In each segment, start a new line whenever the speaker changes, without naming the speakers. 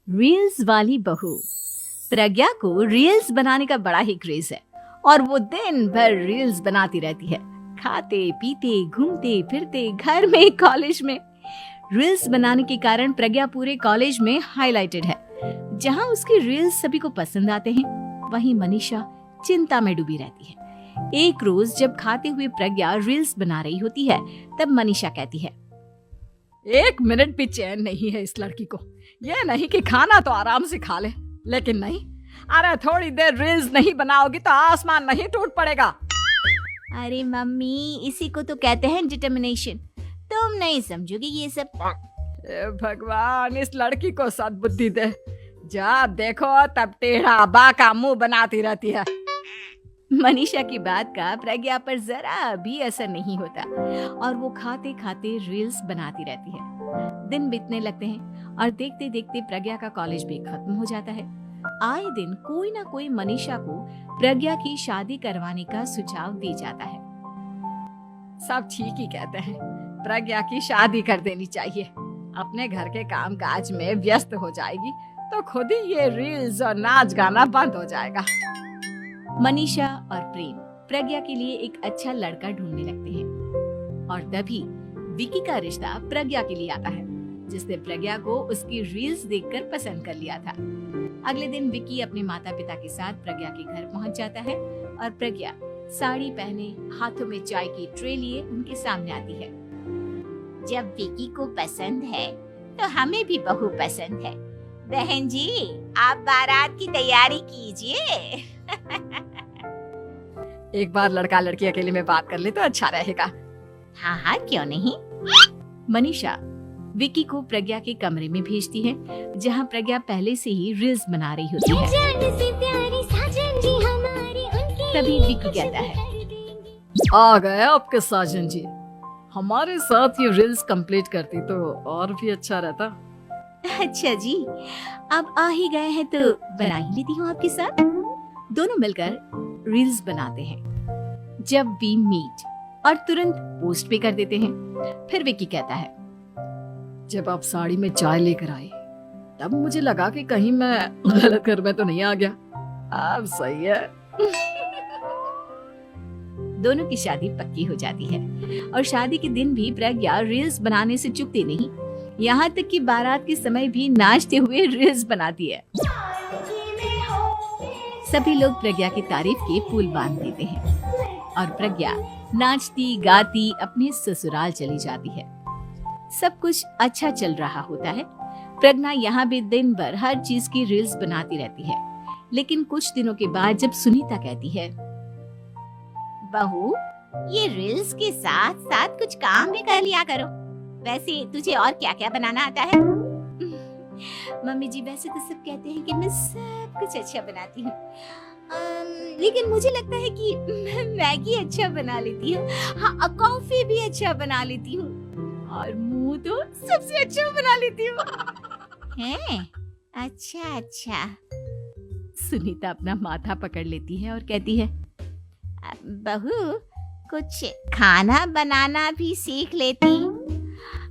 Reels वाली बहू। प्रज्ञा को रील्स बनाने का बड़ा ही क्रेज है और वो दिन भर रील्स बनाती रहती है। खाते पीते घूमते फिरते घर में कॉलेज में रील्स बनाने के कारण प्रज्ञा पूरे कॉलेज में हाईलाइटेड है। जहां उसकी रील्स सभी को पसंद आते हैं, वहीं मनीषा चिंता में डूबी रहती है। एक रोज जब खाते हुए प्रज्ञा रील्स बना रही होती है, तब मनीषा कहती है,
एक मिनट भी चैन नहीं है इस लड़की को। ये नहीं कि खाना तो आराम से खा ले, लेकिन नहीं, अरे थोड़ी देर रील्स नहीं बनाओगी तो आसमान नहीं टूट पड़ेगा।
अरे मम्मी, इसी को तो कहते हैं डिटर्मिनेशन। तुम नहीं समझोगी ये सब।
हे भगवान, इस लड़की को सद्बुद्धि दे। जब देखो तब टेढ़ा बाका मुंह बनाती रहती है।
मनीषा की बात का प्रज्ञा पर जरा भी असर नहीं होता और वो खाते खाते रील्स बनाती रहती है। दिन बीतने लगते हैं और देखते देखते प्रज्ञा का कॉलेज भी खत्म हो जाता है। आए दिन कोई ना कोई मनीषा को प्रज्ञा की शादी करवाने का सुझाव दे जाता है।
सब ठीक ही कहते हैं, प्रज्ञा की शादी कर देनी चाहिए। अपने घर के काम काज में व्यस्त हो जाएगी तो खुद ही ये रील्स और नाच गाना बंद हो जाएगा।
मनीषा और प्रेम प्रज्ञा के लिए एक अच्छा लड़का ढूंढने लगते हैं और तभी विकी का रिश्ता प्रज्ञा के लिए आता है, जिसने प्रज्ञा को उसकी रील्स देखकर पसंद कर लिया था। अगले दिन विकी अपने माता पिता के साथ प्रज्ञा के घर पहुंच जाता है और प्रज्ञा साड़ी पहने हाथों में चाय की ट्रे लिए उनके सामने आती है।
जब विकी को पसंद है तो हमें भी बहू पसंद है। बहन जी, आप बारात की तैयारी कीजिए।
एक बार लड़का लड़की अकेले में बात कर ले तो अच्छा रहेगा।
हाँ हाँ, क्यों नहीं।
मनीषा विकी को प्रज्ञा के कमरे में भेजती है, जहां प्रज्ञा पहले से ही रील्स बना रही होती है। तभी विकी कहता है,
आ गए आपके साजन जी। हमारे साथ ये रील्स कंप्लीट करती तो और भी अच्छा रहता।
अच्छा जी, अब आ ही गए हैं तो बना ही लेती हूँ आपके साथ। दोनों मिलकर रील्स बनाते हैं। जब वी मीट और तुरंत पोस्ट भी कर देते हैं। फिर विकी कहता है,
जब आप साड़ी में चाय लेकर आए तब मुझे लगा कि कहीं मैं गलत घर में तो नहीं आ गया। अब सही है।
दोनों की शादी पक्की हो जाती है और शादी के दिन भी प्रज्ञा रील्स बनाने से चूकती नहीं। यहाँ तक कि बारात के समय भी नाचते हुए रील्स बनाती है। सभी लोग प्रज्ञा की तारीफ के पुल बांध देते हैं और प्रज्ञा नाचती गाती अपने ससुराल चली जाती है। सब कुछ अच्छा चल रहा होता है। प्रज्ञा यहाँ भी दिन भर हर चीज की रील्स बनाती रहती है। लेकिन कुछ दिनों के बाद जब सुनीता कहती है,
बहू, ये रील्स के साथ साथ कुछ काम भी कर लिया करो। वैसे तुझे और क्या क्या बनाना आता है?
मम्मी जी, वैसे तो सब कहते हैं कि मैं सब कुछ अच्छा बनाती हूँ, लेकिन मुझे लगता है कि मैं मैगी अच्छा बना लेती हूँ। हाँ, कॉफी भी अच्छा बना लेती हूँ और मुंह तो सबसे अच्छा बना लेती हूँ।
हैं? अच्छा अच्छा।
सुनीता अपना माथा पकड़ लेती है और कहती है,
बहू, कुछ खाना बनाना भी सीख लेती।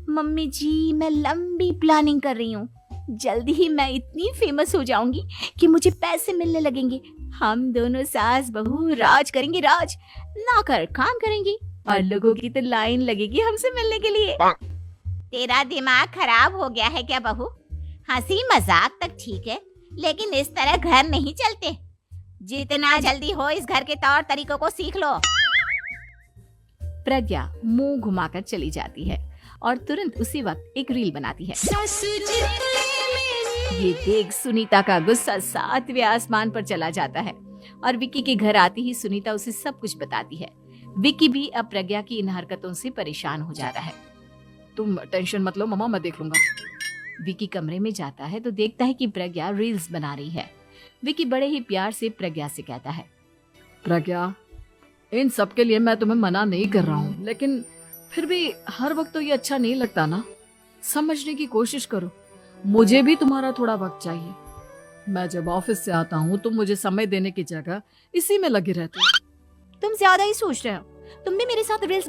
मम्मी जी, मैं लंबी प्लानिंग कर रही हूँ। जल्दी ही मैं इतनी फेमस हो जाऊंगी कि मुझे पैसे मिलने लगेंगे। हम दोनों सास बहू राज करेंगे, राज ना कर काम करेंगे और लोगों की तो लाइन लगेगी हमसे मिलने के लिए।
तेरा दिमाग खराब हो गया है क्या बहू? हंसी मजाक तक ठीक है, लेकिन इस तरह घर नहीं चलते। जितना जल्दी हो इस घर के तौर तरीकों को सीख लो।
प्रज्ञा मुंह घुमाकर चली जाती है और तुरंत उसी वक्त एक रील बनाती है। ये देख सुनीता का गुस्सा 7वें आसमान पर चला जाता है और विकी के घर आती ही सुनीता उसे सब कुछ बताती है। विकी भी अब प्रज्ञा की इन हरकतों से परेशान हो जाता है।
तुम टेंशन मत लो मम्मा, मैं देख लूंगा।
विकी कमरे में जाता है तो देखता है कि प्रज्ञा रील्स बना रही है। विकी बड़े ही प्यार से प्रज्ञा से कहता है,
प्रज्ञा, इन सब के लिए मैं तुम्हें मना नहीं कर रहा हूँ, लेकिन फिर भी हर वक्त तो ये अच्छा नहीं लगता ना। समझने की कोशिश करो, मुझे भी तुम्हारा थोड़ा वक्त चाहिए। मैं जब ऑफिस से आता हूँ तो मुझे समय देने की जगह इसी में लगी रहती है।
तुम ज्यादा ही सोच रहे हो। तुम भी मेरे साथ रील्स